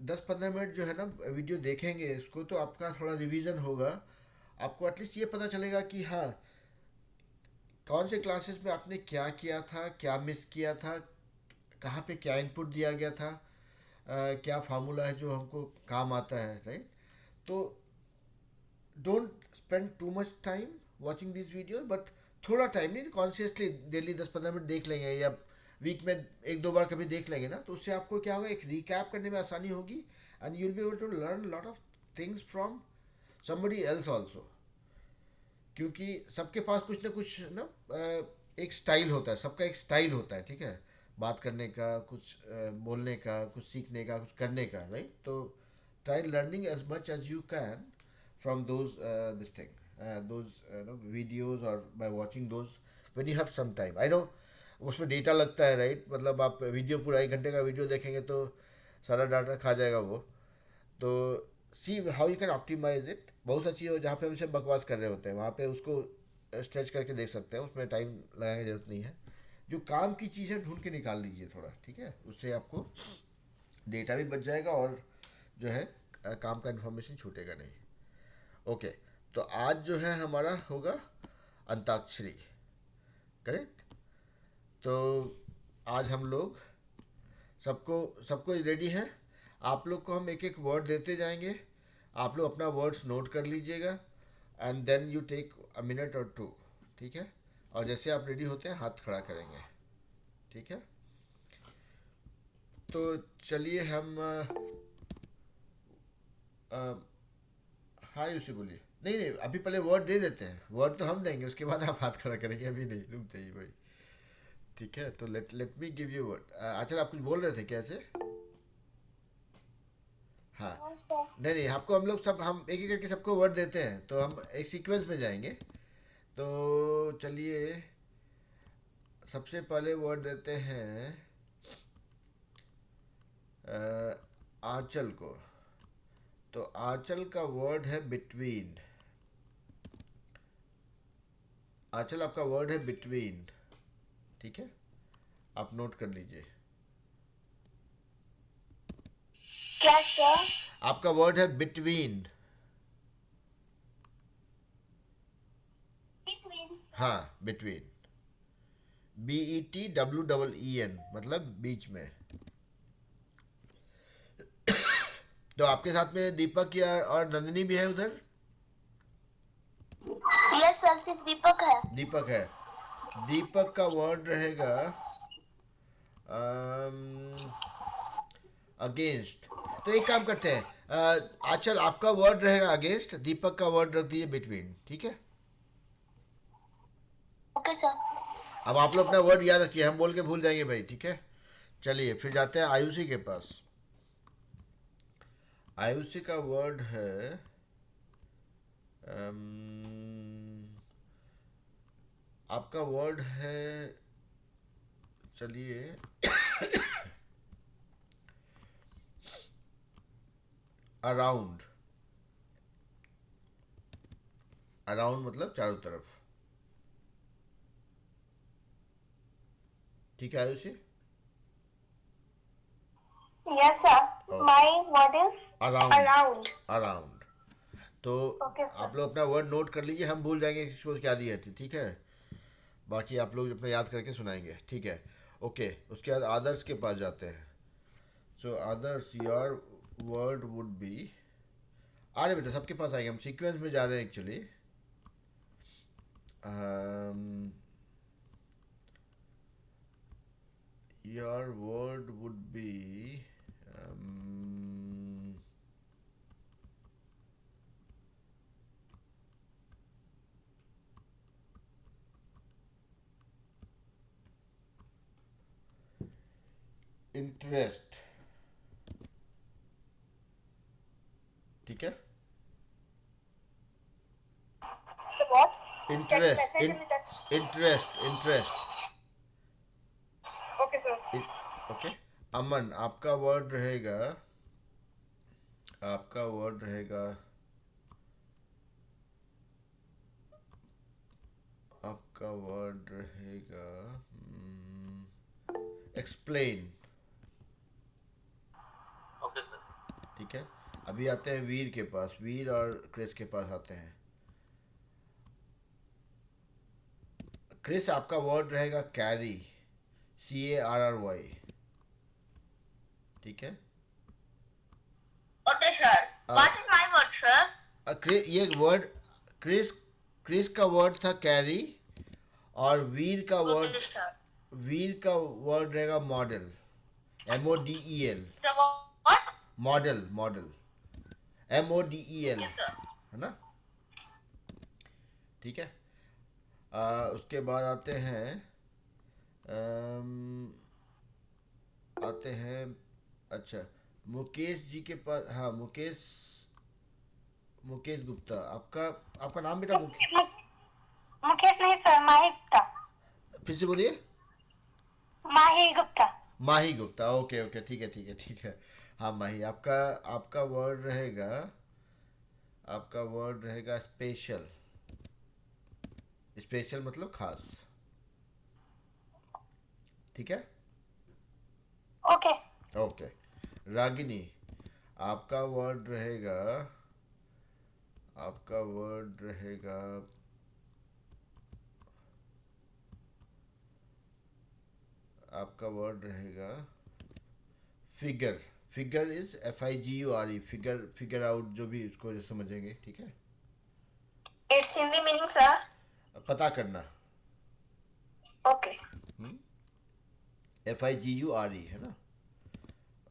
10-15 minute जो है ना वीडियो देखेंगे इसको, तो आपका थोड़ा रिवीजन होगा। आपको एटलीस्ट ये पता चलेगा कि हाँ, कौन से क्लासेस में आपने क्या किया था, क्या मिस किया था, कहाँ पे क्या इनपुट दिया गया था, क्या फार्मूला है जो हमको काम आता है, राइट? तो don't spend too much time watching this video, but थोड़ा टाइम नहीं, कॉन्शियसली डेली 10-15 मिनट देख लेंगे, या वीक में एक दो बार कभी देख लेंगे ना, तो उससे आपको क्या होगा, एक रिकैप करने में आसानी होगी, and you will be able to learn lot of things from somebody else also. क्योंकि सबके पास कुछ ना कुछ ना एक स्टाइल होता है, सबका एक स्टाइल होता है, ठीक है? बात करने का, कुछ बोलने का, कुछ सीखने का, कुछ करने का, राइट? तो try learning as much as you can from those this thing, those videos, और by watching those when you have some time. I know उसमें डेटा लगता है, राइट? मतलब आप वीडियो पूरा 1 घंटे का वीडियो देखेंगे तो सारा डाटा खा जाएगा वो। तो see how you can optimise it. बहुत सा चीज़ हो जहाँ पे हम सिर्फ बकवास कर रहे होते हैं, वहाँ पे उसको स्ट्रेच करके देख सकते हैं, उसमें टाइम लगाने की जरूरत नहीं है। जो काम की चीज़ है ढूंढ के निकाल लीजिए थोड़ा, ठीक है? उससे आपको डेटा भी बच जाएगा, और जो है काम का इन्फॉर्मेशन छूटेगा नहीं। ओके, तो आज जो है हमारा होगा अंताक्षरी, करेक्ट? तो आज हम लोग सबको सबको रेडी है? आप लोग को हम एक एक वर्ड देते जाएंगे, आप लोग अपना वर्ड्स नोट कर लीजिएगा, and then you take a minute और टू, ठीक है? और जैसे आप रेडी होते हैं हाथ खड़ा करेंगे, ठीक है? तो चलिए हम हाँ उसे बोलिए। नहीं नहीं, अभी पहले वर्ड दे देते हैं, वर्ड तो हम देंगे, उसके बाद आप हाथ खड़ा करेंगे, अभी नहीं, रुक चाहिए भाई। ठीक है, तो let let me give you word. अच्छा, आप कुछ बोल रहे थे क्या ऐसे? हाँ। नहीं नहीं, आपको हम लोग सब, हम एक एक करके सबको वर्ड देते हैं, तो हम एक सीक्वेंस में जाएंगे। तो चलिए, सबसे पहले वर्ड देते हैं आंचल को। तो आंचल का वर्ड है बिटवीन। आंचल आपका वर्ड है बिटवीन, ठीक है? आप नोट कर लीजिए। क्या क्या? आपका वर्ड है बिटवीन। Between. हाँ, बिटवीन। BETWEEN, मतलब बीच में। तो आपके साथ में दीपक या और नंदिनी भी है उधर? यस सर, सिर्फ दीपक है। दीपक है। दीपक का वर्ड रहेगा अगेंस्ट। तो एक काम करते हैं, आचल आपका वर्ड रहेगा अगेंस्ट, दीपक का वर्ड रख दीजिए बिटवीन, ठीक है? Okay sir. अब आप लोग अपना वर्ड याद रखिए, हम बोल के भूल जाएंगे भाई, ठीक है? चलिए फिर जाते हैं आयुषी के पास। आयुषी का वर्ड है अम, आपका वर्ड है, चलिए, अराउंड। अराउंड मतलब चारों तरफ, ठीक है Ayushi? Yes sir, okay, my word is around. Around. Around. तो ओके आप सर। लोग अपना वर्ड नोट कर लीजिए, हम भूल जाएंगे किसको क्या दिया थी, ठीक है? बाकी आप लोग अपना याद करके सुनाएंगे, ठीक है? ओके, उसके बाद आदर्श के पास जाते हैं। सो आदर्श, योर वर्ड वुड बी, आ रहे बेटा, सबके पास आएंगे, हम सीक्वेंस में जा रहे हैं actually. Your word would be interest, ठीक है? So what? Can you interest, message in the text? Interest, interest. Okay sir. Okay. Aman, आपका वर्ड रहेगा, आपका वर्ड रहेगा, आपका वर्ड रहेगा एक्सप्लेन। Okay sir. ठीक है, अभी आते हैं वीर के पास, वीर और क्रिस के पास आते हैं। क्रिस, आपका वर्ड रहेगा कैरी, CARRY, ठीक है। Okay, sir. What is my word, sir? ये वर्ड, क्रिस क्रिस का वर्ड था कैरी, और Okay, sir. वीर का वर्ड रहेगा model, MODEL, So what? Model, model, MODEL, Yes, sir. है ना, ठीक है। उसके बाद आते हैं, अम, आते हैं, अच्छा, मुकेश जी के पास। हाँ, मुकेश, मुकेश गुप्ता, आपका आपका नाम बेटा मुकेश नहीं सर, माही गुप्ता। फिर से बोलिए। माही गुप्ता। माही गुप्ता, ओके ओके, ठीक है ठीक है ठीक है। हाँ माही, आपका आपका वर्ड रहेगा, आपका वर्ड रहेगा स्पेशल। स्पेशल मतलब खास, ठीक है। ओके। ओके, रागिनी, आपका वर्ड रहेगा, आपका वर्ड रहेगा, आपका वर्ड रहेगा figure. Figure is FIGURE, figure, figure out, जो भी उसको जो समझेंगे, ठीक है। It's Hindi meaning sir. पता करना, ओके। FIGURE, है ना,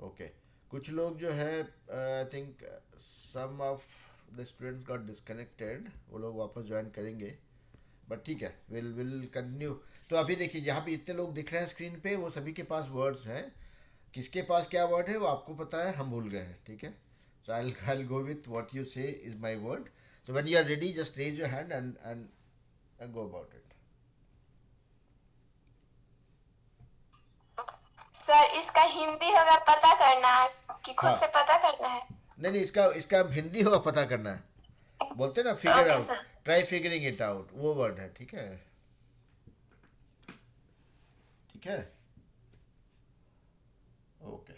ओके। कुछ लोग जो है, I think some of the students got disconnected, वो लोग वापस ज्वाइन करेंगे, बट ठीक है, विल विल कंटिन्यू। तो अभी देखिए, जहाँ पे इतने लोग दिख रहे हैं स्क्रीन पे, वो सभी के पास वर्ड्स हैं। किसके पास क्या वर्ड है वो आपको पता है, हम भूल गए हैं, ठीक है। So I go with what you say is my word. So when you are ready, just raise your hand and go about it. Sir इसका हिंदी होगा पता करना कि खुद हाँ, से पता करना है? नहीं नहीं, इसका इसका हिंदी होगा पता करना है, बोलते हैं ना figure okay out, sir. Try figuring it out, वो वर्ड है, ठीक है, ठीक है, okay.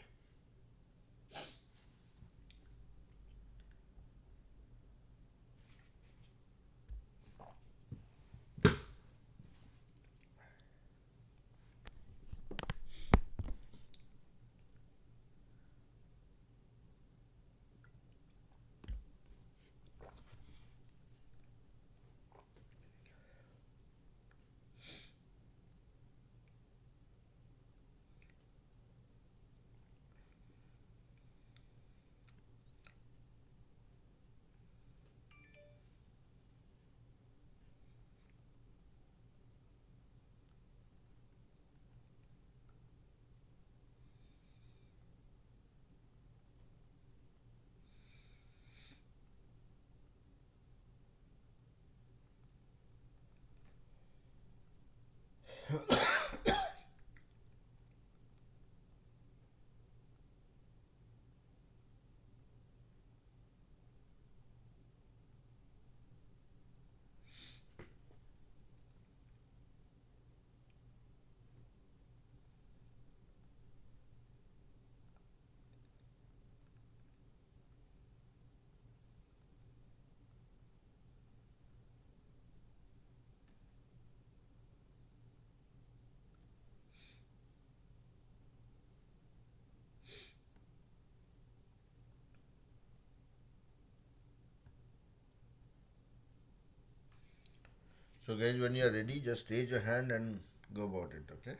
So guys, when you are ready, just raise your hand and go about it, okay?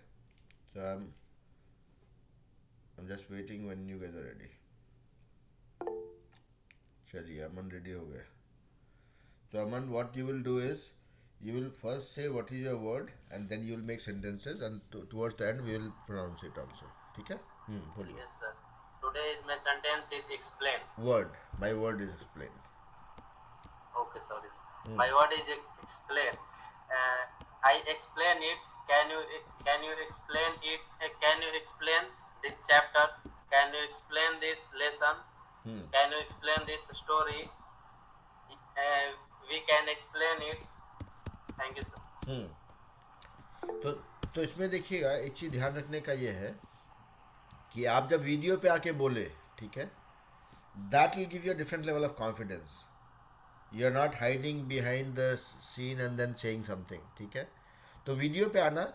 So I'm just waiting when you guys are ready. चलिए, अमन ready हो गया। तो अमन, what you will do is, you will first say what is your word and then you will make sentences, and towards the end we will pronounce it also, ठीक है। बोलिए। Yes, sir. Today's my sentence is explain. Word, my word is explain. Okay, sorry. My word is explain. I explain it. Can you explain it? Can you explain this chapter? Can you explain this lesson? Can you explain this story? We can explain it. Thank you, sir. तो तो इसमें देखिएगा, एक चीज़ ध्यान रखने का ये है कि आप जब वीडियो पे आके बोले, ठीक है, that will give you a different level of confidence. You are not hiding behind the scene and then saying something. ठीक है, तो वीडियो पे आना,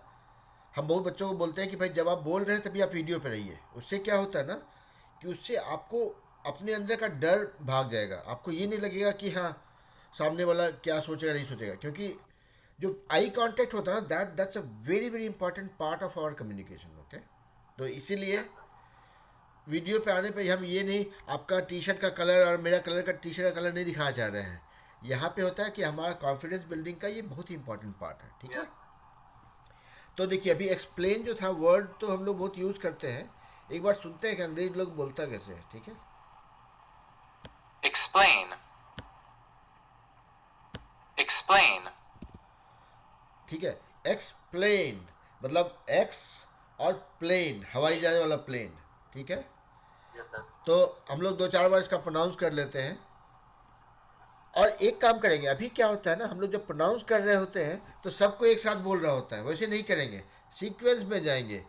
हम बहुत बच्चों को बोलते हैं कि भाई जब आप बोल रहे हैं तभी आप वीडियो पे रहिए. उससे क्या होता है ना कि उससे आपको अपने अंदर का डर भाग जाएगा. आपको ये नहीं लगेगा कि हाँ सामने वाला क्या सोचेगा नहीं सोचेगा, क्योंकि जो आई कांटेक्ट होता है ना, that's a very very important part of our communication. Okay, तो इसीलिए वीडियो पे आने पे हम ये नहीं आपका टी शर्ट का कलर और मेरा कलर का टी शर्ट का कलर नहीं दिखाना चाह रहे हैं. यहाँ पे होता है कि हमारा कॉन्फिडेंस बिल्डिंग का ये बहुत ही इंपॉर्टेंट पार्ट है. ठीक है, Yes. तो देखिए अभी एक्सप्लेन जो था वर्ड तो हम लोग बहुत यूज़ करते हैं. एक बार सुनते हैं कि अंग्रेज लोग बोलता कैसे है. ठीक है, Explain. Explain. ठीक है. एक्सप्लेन मतलब एक्स और प्लेन, हवाई जहाज वाला प्लेन. ठीक है, Yes, sir. तो हम लोग 2-4 बार इसका प्रोनाउंस कर लेते हैं. और एक काम करेंगे, अभी क्या होता है ना, हम लोग जब प्रोनाउंस कर रहे होते हैं तो सबको एक साथ बोल रहा होता है. वैसे नहीं करेंगे, सीक्वेंस में जाएंगे.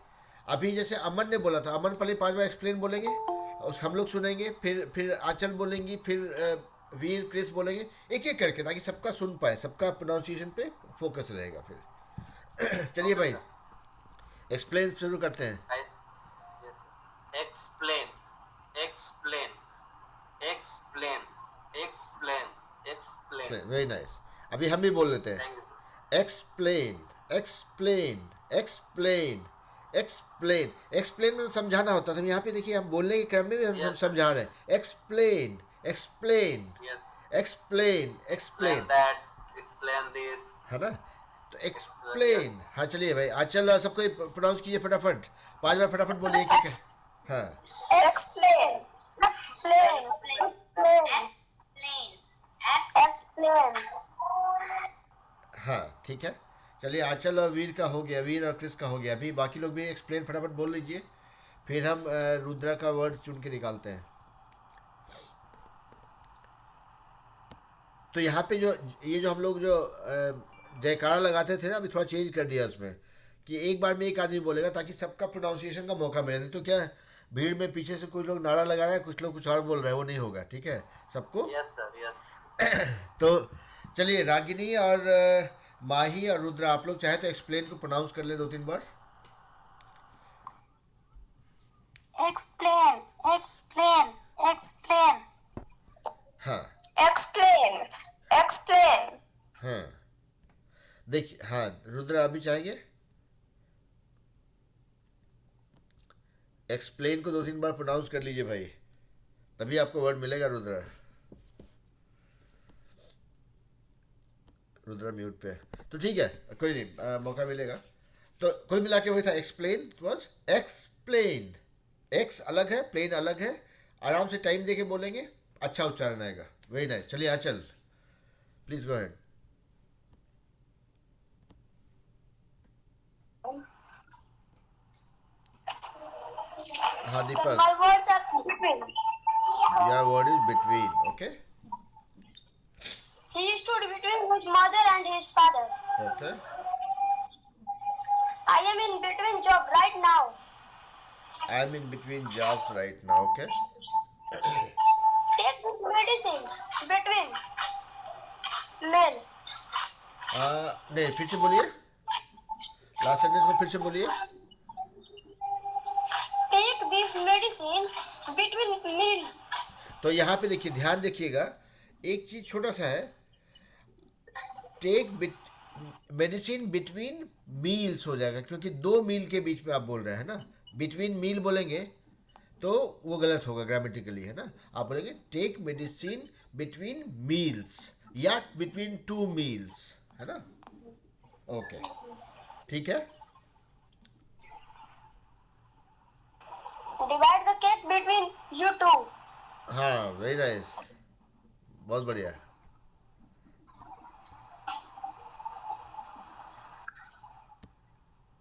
अभी जैसे अमन ने बोला था, अमन पहले 5 बार एक्सप्लेन बोलेंगे, उस हम लोग सुनेंगे, फिर आंचल बोलेंगी, फिर वीर क्रिस बोलेंगे, एक एक करके, ताकि सबका सुन पाए, सबका प्रोनाउंसिएशन पे फोकस रहेगा. फिर चलिए भाई एक्सप्लेन शुरू करते हैं. Yes, sir. Explain. Explain. Explain. Explain. Explain. Very nice. अभी हम भी बोल लेते हैं. Thank you, sir. Explain explain explain explain. Explain में समझाना होता था. यहाँ पे देखिए हम बोलने के क्रम में भी हम Yes. समझा रहे हैं. Explain explain Yes. Explain Explain explain, that. Explain this. है ना. तो एक्सप्लेन. हाँ चलिए भाई, आचल सबको प्रोनाउंस कीजिए फटाफट. 5 बार फटाफट बोलिए. क्या हाँ Explain. Explain. Explain. हाँ ठीक है. चलिए आंचल और वीर का हो गया, वीर और क्रिस का हो गया. अभी बाकी लोग भी एक्सप्लेन फटाफट बोल लीजिए, फिर हम रुद्रा का वर्ड चुन के निकालते हैं. तो यहाँ पे जो ये जो हम लोग जो जयकारा लगाते थे ना, अभी थोड़ा चेंज कर दिया उसमें कि एक बार में एक आदमी बोलेगा ताकि सबका प्रोनाउंसिएशन का मौका मिले. नहीं तो क्या है, भीड़ में पीछे से कुछ लोग नारा लगा रहे हैं, कुछ लोग कुछ और बोल रहे हैं, वो नहीं होगा. ठीक है सबको. Yes, sir. Yes. तो चलिए रागिनी और माही और रुद्रा, आप लोग चाहे तो एक्सप्लेन को प्रोनाउंस कर ले 2-3 बार. Explain. Explain. Explain. हाँ Explain. Explain. हाँ देखिए. हाँ रुद्रा अभी चाहेंगे एक्सप्लेन को 2-3 बार प्रोनाउंस कर लीजिए भाई, तभी आपको वर्ड मिलेगा. रुद्रा रुद्रा म्यूट पे. तो ठीक है, कोई नहीं, मौका मिलेगा. तो कुल मिला के वही था. Explain was explain. एक्स अलग है, प्लेन अलग है. आराम से टाइम दे के बोलेंगे, अच्छा उच्चारण आएगा. Very nice. चलिए आंचल प्लीज गो अहेड. हाँ दीपक, My words are between. Your word is between. Okay He stood between his mother and his father. Okay I am in between job right now. I am in between jobs right now. Okay Take this medicine between male. नहीं, फिर से बोलिए, last sentence को फिर से बोलिए. Take this medicine between meal. तो यहाँ पे देखिए, ध्यान देखिएगा, एक चीज छोटा सा है. टेक मेडिसिन बिटवीन मील्स हो जाएगा, क्योंकि 2 मील के बीच में आप बोल रहे हैं ना. बिटवीन मील बोलेंगे तो वो गलत होगा ग्रामेटिकली, है ना. आप बोलेंगे टेक मेडिसिन बिटवीन मील्स या बिटवीन 2 मील्स, है ना. ओके ठीक है. Divide the cake between you two. हाँ वेरी नाइस, बहुत बढ़िया.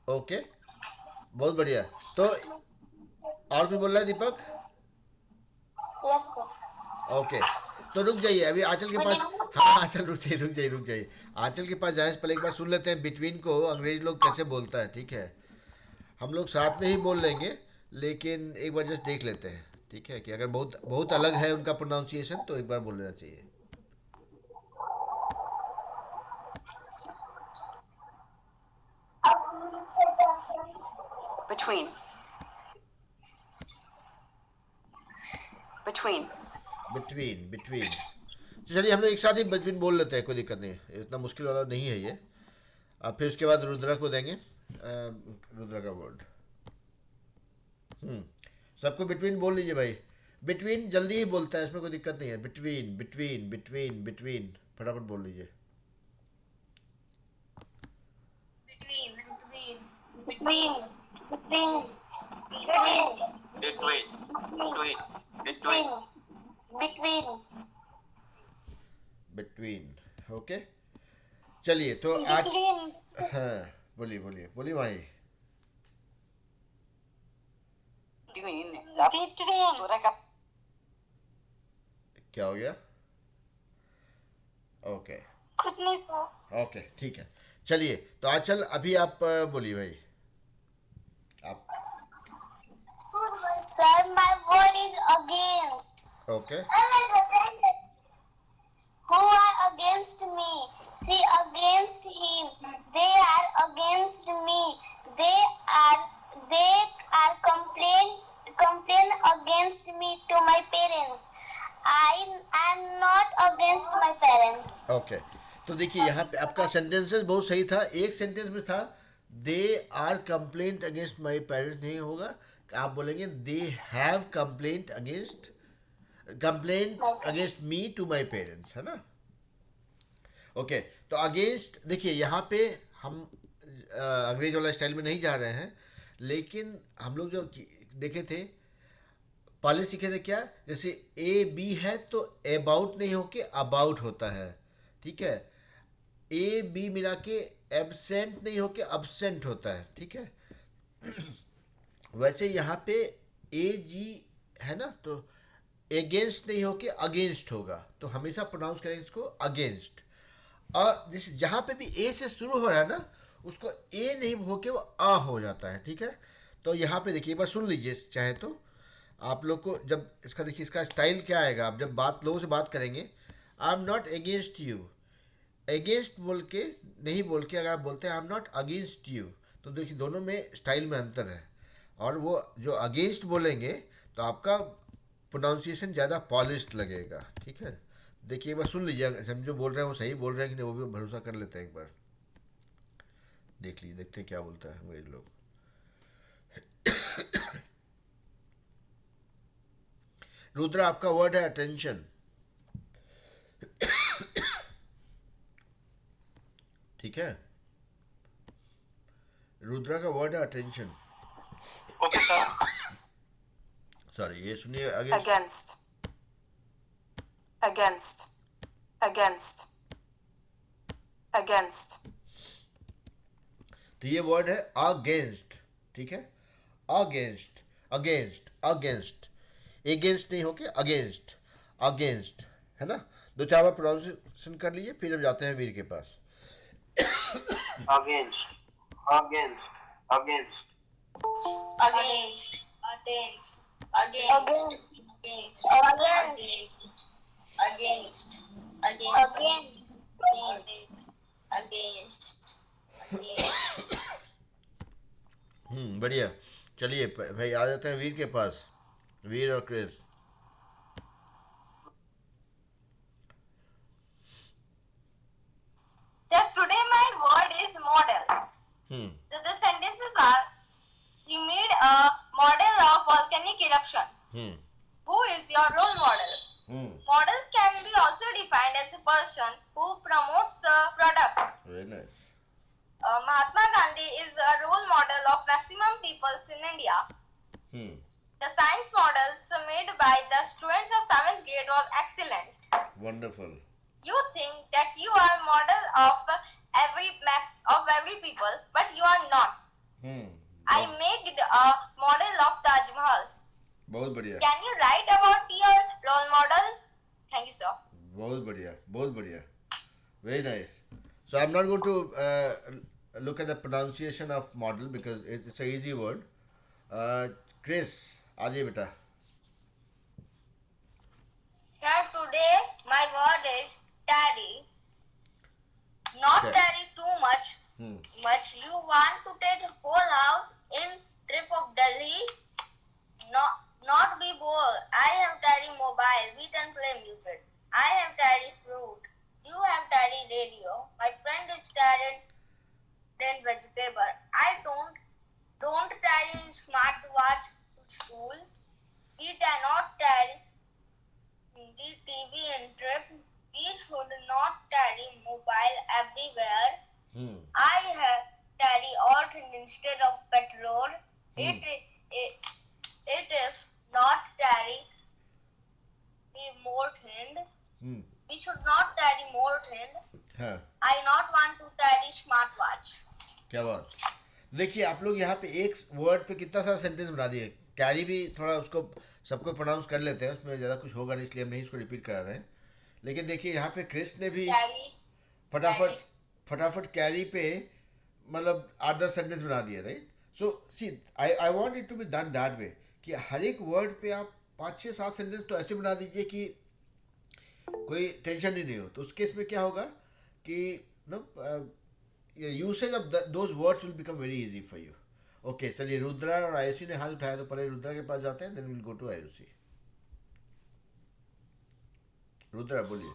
ओके बहुत बढ़िया. तो और कुछ बोल रहा है दीपक? Yes, sir. ओके तो रुक जाइए, अभी आंचल के पास. हाँ आंचल रुक जाइए. आंचल के पास जाए से पहले एक बार सुन लेते हैं बिटवीन को अंग्रेज लोग कैसे बोलता है. ठीक है, हम लोग साथ में ही बोल लेंगे, लेकिन एक बार जस्ट देख लेते हैं. ठीक है, कि अगर बहुत बहुत अलग है उनका प्रोनाउंसिएशन तो एक बार बोल लेना चाहिए. Between. Between. Between, between. तो चलिए हम लोग एक साथ ही बिटवीन बोल लेते हैं, कोई दिक्कत नहीं है, इतना मुश्किल वाला नहीं है ये. अब फिर उसके बाद रुद्रा को देंगे रुद्रा का वर्ड. सबको बिटवीन बोल लीजिए भाई. बिटवीन जल्दी ही बोलता है, इसमें कोई दिक्कत नहीं है. बिटवीन, बिटवीन, बिटवीन, बिटवीन, फटाफट बोल लीजिए. between, between, between, between. Between. Okay, चलिए तो आज. Between. हाँ, बोलिए बोलिए बोलिए भाई. Between. Between. क्या हो गया? ओके कुछ नहीं सर. ओके, ठीक है. चलिए तो आचल अभी आप बोलिए भाई. आप. Sir, my word is against. Okay. Who are against me? See, against him. They are against me. They are complain against me to my parents. I am not against my parents. Okay, तो देखिए यहाँ पे आपका sentences बहुत सही था. एक sentence में था they are complaint against my parents, नहीं होगा. आप बोलेंगे they have complaint against me to my parents, है ना. ओके, तो अगेंस्ट देखिए यहाँ पे हम अंग्रेज वाला स्टाइल में नहीं जा रहे हैं, लेकिन हम लोग जो देखे थे पहले सीखे थे क्या, जैसे ए बी है तो अबाउट नहीं होके अबाउट होता है. ठीक है, ए बी मिला के एबसेंट नहीं होके अब्सेंट होता है. ठीक है, वैसे यहाँ पे ए जी है ना, तो अगेंस्ट नहीं होके अगेंस्ट होगा, तो हमेशा प्रोनाउंस करेंगे इसको अगेंस्ट. और जिस जहाँ पे भी ए से शुरू हो रहा है ना, उसको ए नहीं होके वो आ हो जाता है. ठीक है, तो यहाँ पे देखिए एक बार सुन लीजिए चाहे तो आप लोग को. जब इसका देखिए इसका स्टाइल क्या आएगा, आप जब लोगों से बात करेंगे, I am not against you. Against बोल के नहीं बोल के अगर आप बोलते हैं I am not against you, तो देखिए दोनों में स्टाइल में अंतर है. और वो जो अगेंस्ट बोलेंगे तो आपका प्रोनाउंसिएशन ज़्यादा पॉलिश्ड लगेगा. ठीक है, देखिए एक बार सुन लीजिए, हम जो बोल रहे हैं वो सही बोल रहे हैं कि नहीं, वो भी भरोसा कर लेते हैं. एक बार देख लीजिए, देखते हैं क्या बोलता है अंग्रेज लोग. रुद्रा आपका वर्ड है अटेंशन. ठीक है, रुद्रा का वर्ड है अटेंशन. Okay sir. सॉरी, ये सुनिए Against. Against. Against. Against. तो ये वर्ड है अगेंस्ट. ठीक है, अगेंस्ट, अगेंस्ट, अगेंस्ट, एगेंस्ट नहीं होके अगेंस्ट, अगेंस्ट, है ना. दो चार बार प्रोनाउंसिएशन कर लीजिए, फिर हम जाते हैं वीर के पास. against, against, against, Against. Against. Against. Against. Against. Against. Against. Against. Against. बढ़िया. चलिए भाई आ जाते हैं वीर के पास. वीर और Kris. So today my word is model. Hmm So the sentences are: he made a model of volcanic eruptions. Hmm Who is your role model? Hmm Models can be also defined as a person who promotes a product. Very nice. Mahatma Gandhi is a role model of maximum peoples in India. Hmm The science models made by the students of 7th grade was excellent. Wonderful. You think that you are model of every people, but you are not. Hmm I made a model of Taj Mahal. बहुत बढ़िया, Can you write about your role model? Thank you, sir. बहुत बढ़िया, बहुत बढ़िया. Very nice. So I'm not going to look at the pronunciation of model because it's a easy word. Chris, आ जाइए बेटा. mobile. We can play music. I have daddy fruit. You have daddy radio. My friend is daddy then vegetable. I don't carry smartwatch to school. We cannot carry the TV and trip. We should not carry mobile everywhere. I have carry all things instead of petrol. It if not carry the more thing. We should not carry more thing. हाँ I not want to carry smartwatch. क्या बात। देखिए आप लोग यहाँ पे एक word पे कितना सारा सेंटेंस बना दिए। कैरी भी थोड़ा उसको सबको प्रोनाउंस कर लेते हैं, उसमें ज़्यादा कुछ होगा नहीं, इसलिए हम नहीं इसको रिपीट करा रहे हैं। लेकिन देखिए यहाँ पे क्रिस ने भी Carry. फटाफट कैरी पे मतलब 8-10 सेंटेंस बना दिए, right. So see I want it to be done that way कि हर एक वर्ड पे आप 5-6-7 सेंटेंस तो ऐसे बना दीजिए कि कोई टेंशन ही नहीं हो। तो उस केस में क्या होगा कि no usage of those words will become very easy for you. Okay चलिए, रुद्रा और आयुषी ने हाथ उठाया, तो पहले रुद्रा के पास जाते हैं, then will go to Ayushi. Rudra बोलिए।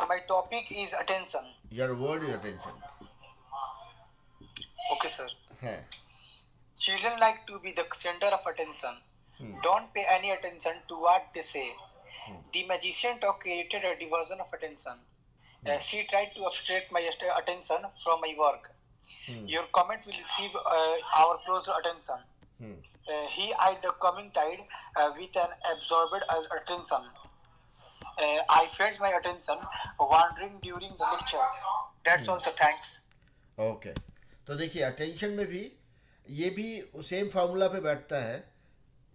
My topic is attention. Your word is attention. Okay, sir. है Children like to be the center of attention. Don't pay any attention to what they say. The magician talk created a diversion of attention. She tried to abstract my attention from my work. Your comment will receive our close attention. He eyed the coming tide with an absorbed attention. I felt my attention wandering during the lecture. That's all, sir. Thanks. Okay तो देखिए attention में भी ये भी same formula पे बैठता है।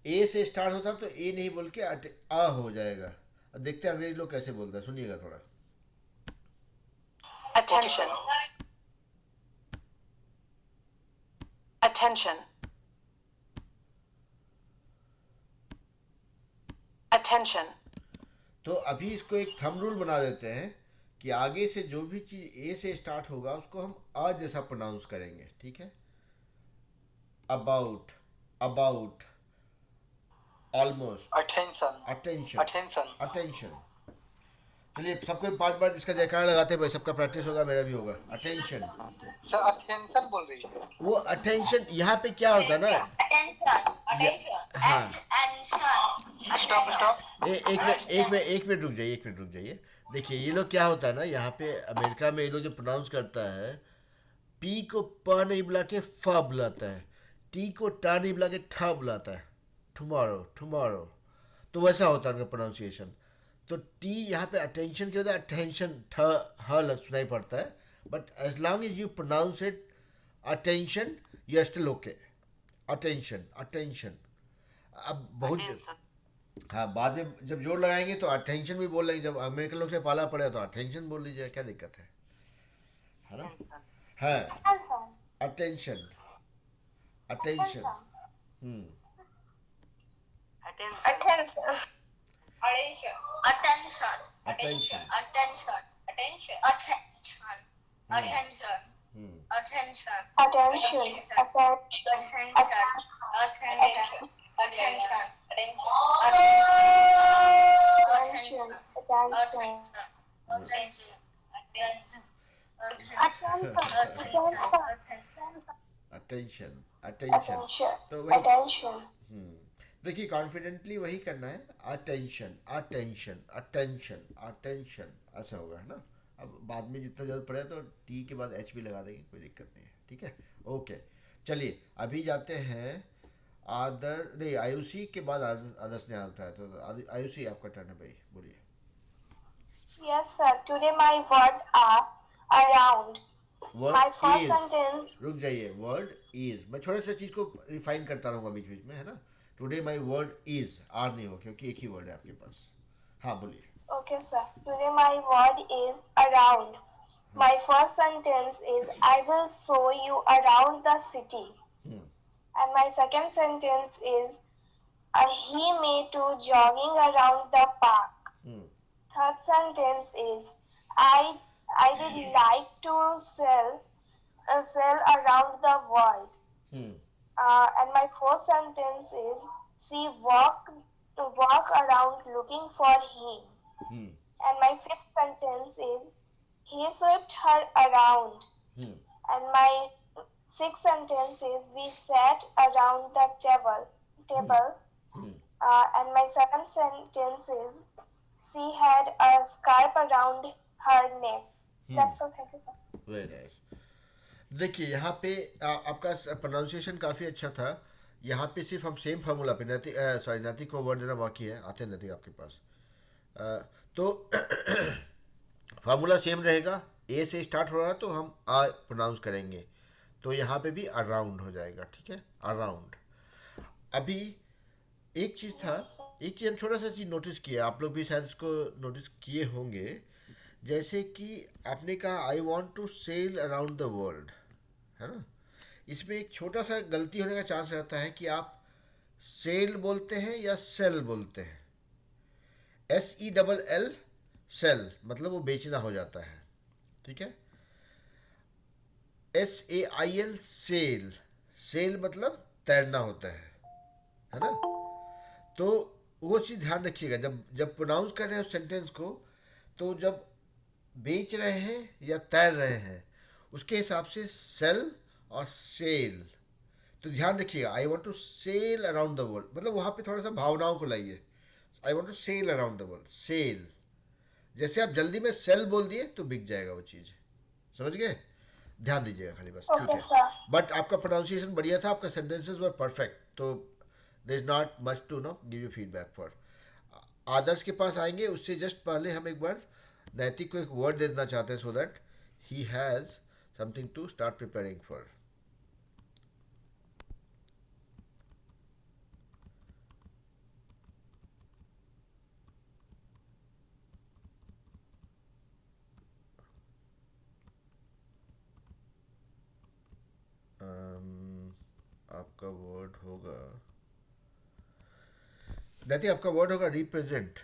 ए से स्टार्ट होता तो ए नहीं बोल के आ हो जाएगा। अब देखते हैं अंग्रेज लोग कैसे बोलते हैं, सुनिएगा थोड़ा। Attention. Attention. Attention. तो अभी इसको एक थंब रूल बना देते हैं कि आगे से जो भी चीज़ ए से स्टार्ट होगा उसको हम आ जैसा प्रोनाउंस करेंगे, ठीक है। About, about, almost, Attention. Attention, Attention. Attention. चलिए सबको 5 बार इसका जयकारा लगाते हैं भाई, सबका प्रैक्टिस होगा, मेरा भी होगा। अटेंशन, Sir, attention बोल रही है. वो अटेंशन यहाँ पे क्या होता है ना, Attention. हाँ Stop, stop. एक मिनट रुक जाइए। देखिए ये लोग क्या होता है ना, यहाँ पे अमेरिका में ये लोग जो प्रोनाउंस करता है, पी को प नहीं बुला के फ बुलाता है, टी को टा नहीं बुला के ठा बुलाता है, टुमारो टुमारो, तो वैसा होता है उनका प्रोनाउंसिएशन। तो टी यहाँ पे अटेंशन क्या होता है, अटेंशन ठ ह सुनाई पड़ता है, but as long as you pronounce it attention you are still okay. Attention attention. अब बहुत हाँ बाद में जब जोर लगाएंगे तो अटेंशन भी बोल लेंगे, जब अमेरिकन लोग से पाला पड़े तो अटेंशन बोल लीजिए, क्या दिक्कत है ना। हाँ attention attention. Attention. Attention. Attention. Attention. Attention. Attention. Attention. Attention. Attention. Attention. Attention. Attention. Attention attention. तो वही Attention. देखिए कॉन्फिडेंटली वही करना है, अटेंशन अटेंशन अटेंशन अटेंशन, ऐसा होगा है ना। अब बाद में जितना जरूरत पड़े तो टी के बाद एच भी लगा देंगे, कोई दिक्कत नहीं है, ठीक है। ओके चलिए अभी जाते हैं आदर नहीं आयुषी के बाद आदर्श ने हाथ उठाया, तो आयुषी आपका टर्न है भाई, बोलिए। Yes, sir. Today my words are around. My word first is, sentence. रुक जाइए, वर्ड इज, मैं छोटे से चीज़ को रिफाइन करता रहूँगा बीच बीच में, है ना। टुडे माई वर्ड इज, आर नहीं हो क्योंकि एक ही वर्ड है आपके पास। हाँ बोलिए। Okay, sir. Today my word is around. My first sentence is I will show you around the city. And my second sentence is he may to jogging around the park. Third sentence is I did like to sell around the world. And my fourth sentence is she walked walk around looking for him. And my fifth sentence is, he swept her around. And my sixth sentence is, we sat around the table. And my seventh sentence is, she had a scarf around her neck. That's all. Thank you, sir. Very nice. देखिए यहाँ पे आपका pronunciation काफ़ी अच्छा था। यहाँ पे सिर्फ हम सेम फार्मूला पे नैतिक को वर्ड देना बाकी है। आते हैं नैतिक आपके पास। तो फार्मूला सेम रहेगा। ए से स्टार्ट हो रहा है तो हम आ प्रोनाउंस करेंगे, तो यहाँ पे भी अराउंड हो जाएगा। ठीक है, अराउंड। अभी एक चीज़ हम छोटा सा चीज़ नोटिस किया, आप लोग भी शायद इसको नोटिस किए होंगे। जैसे कि आपने कहा I want to sail around the world, है ना। इसमें एक छोटा सा गलती होने का चांस रहता है कि आप सेल बोलते हैं या सेल बोलते हैं। SELL सेल मतलब वो बेचना हो जाता है। ठीक है। SAIL सेल, सेल मतलब तैरना होता है ना। तो वो चीज़ ध्यान रखिएगा जब प्रोनाउंस कर रहे हैं उस सेंटेंस को, तो जब बेच रहे हैं या तैर रहे हैं उसके हिसाब से सेल और सेल। तो ध्यान रखिएगा, I want to sail around the world, मतलब वहाँ पे थोड़ा सा भावनाओं को लाइए। I want to sail around the world, sail. जैसे आप जल्दी में सेल बोल दिए तो बिक जाएगा वो चीज़, समझ गए। ध्यान दीजिएगा खाली बस। ठीक है, बट आपका प्रोनाउंसिएशन बढ़िया था, आपका सेंटेंसेस वर परफेक्ट, तो there is not much to no give you feedback for. Adarsh के पास आएंगे, उससे जस्ट पहले हम एक बार नैतिक को एक वर्ड दे देना चाहते हैं, so that he has something to start preparing for. आपका वर्ड होगा नैतिक, आपका वर्ड होगा रिप्रेजेंट।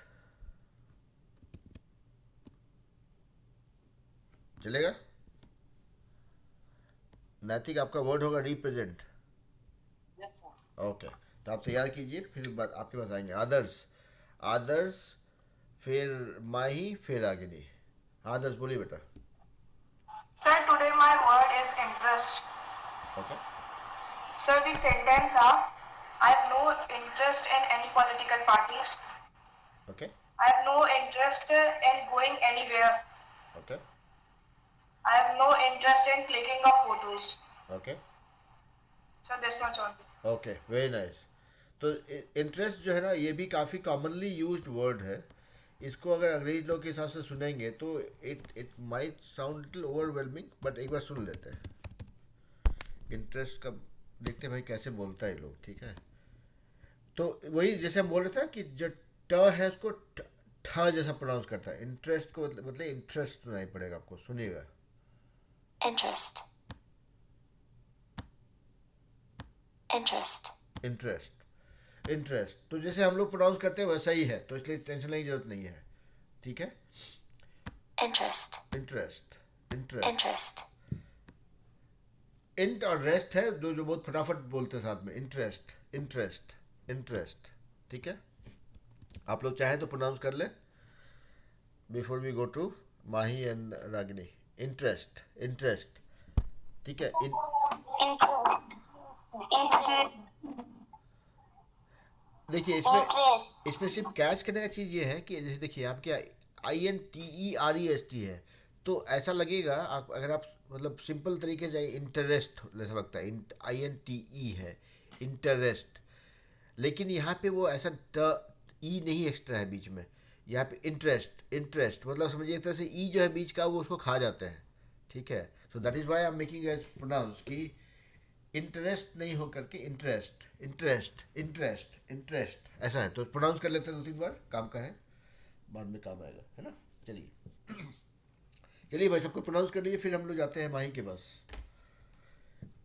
चलेगा नैतिक, आपका वर्ड होगा रिप्रेजेंट। ओके, तो आप तैयार कीजिए, फिर आपके पास आएंगे आदर्श, फिर माही, फिर रागिनी। आदर्श बोलिए बेटा। Sir, today my word is interest. Okay. Sir, the sentence of I have no interest in any political parties. Okay. I have no interest in going anywhere. Okay. I have no interest in clicking of photos. Okay. Sir, this much only. Okay, very nice. तो interest जो है ना, ये भी काफ़ी commonly used word है। इसको अगर अंग्रेज लोग के हिसाब से सुनेंगे तो it might sound little overwhelming, but एक बार सुन लेते हैं। इंटरेस्ट का देखते हैं भाई कैसे बोलता है लोग। ठीक है, तो वही जैसे हम बोल रहे थे कि जो ट है उसको ठ जैसा प्रोनाउंस करता है। इंटरेस्ट को मतलब इंटरेस्ट सुनाई पड़ेगा आपको, सुनिएगा। Interest. Interest. इंटरेस्ट तो जैसे हम लोग प्रोनाउंस करते हैं वैसा ही है, तो इसलिए टेंशन लेने की जरूरत नहीं है। ठीक है। Interest. इंटरेस्ट इंट और रेस्ट है, जो बहुत फटाफट बोलते हैं साथ में। इंटरेस्ट। ठीक है, आप लोग चाहें तो प्रोनाउंस कर लें before we go to Mahi and Ragini. Interest. ठीक है। देखिए इसमें सिर्फ कैच करने का चीज़ ये है कि जैसे देखिए आपके INTEREST है, तो ऐसा लगेगा आप अगर आप मतलब सिंपल तरीके से इंटरेस्ट जैसा लगता है, INTE है इंटरेस्ट, लेकिन यहाँ पे वो ऐसा ई नहीं एक्स्ट्रा है बीच में। यहाँ पे इंटरेस्ट मतलब समझिए एक तरह से ई जो है बीच का वो उसको खा जाते हैं। ठीक है, so that is why I am making as pronounce कि इंटरेस्ट नहीं हो करके इंटरेस्ट ऐसा है। तो प्रोनाउंस कर लेते हैं 2-3 बार, काम का है, बाद में काम आएगा, है ना। चलिए भाई सबको प्रोनाउंस कर लीजिए, फिर हम लोग जाते हैं माही के पास।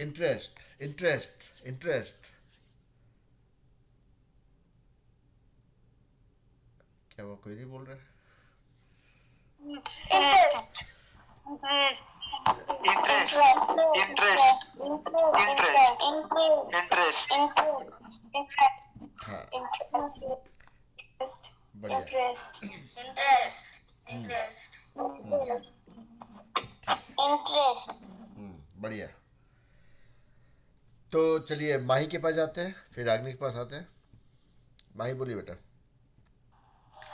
इंटरेस्ट क्या वो कोई नहीं बोल रहा है? हाँ, बढ़िया। interest, interest, interest. बढ़िया। तो चलिए माही के पास जाते हैं, फिर रागनी के पास आते हैं। माही बोलिए बेटा।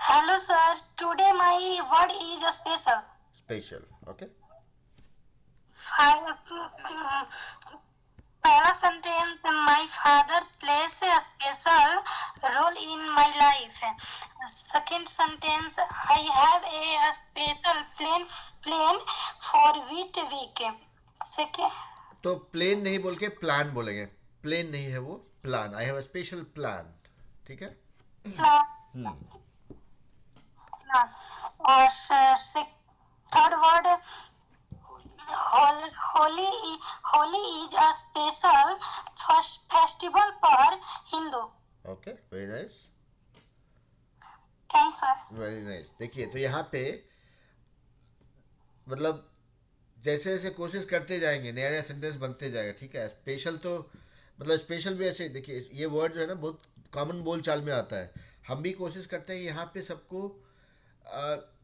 Hello sir, today my word is a special. Special, okay. पहला sentence, my father plays a special role in my life. Second sentence, I have a special plan for which week. Second, तो plane नहीं बोल के plan बोलेंगे। Plane नहीं है वो, plan. I have a special plan, ठीक है। plan. और third word, Holi is a special festival for Hindu. Okay, very nice, thanks sir. Very nice. देखिए तो यहाँ पे मतलब जैसे जैसे कोशिश करते जाएंगे नया नया सेंटेंस बनते जाएगा, ठीक है। स्पेशल तो मतलब स्पेशल भी ऐसे, देखिए ये वर्ड जो है ना बहुत कॉमन बोल चाल में आता है। हम भी कोशिश करते हैं यहाँ पे सबको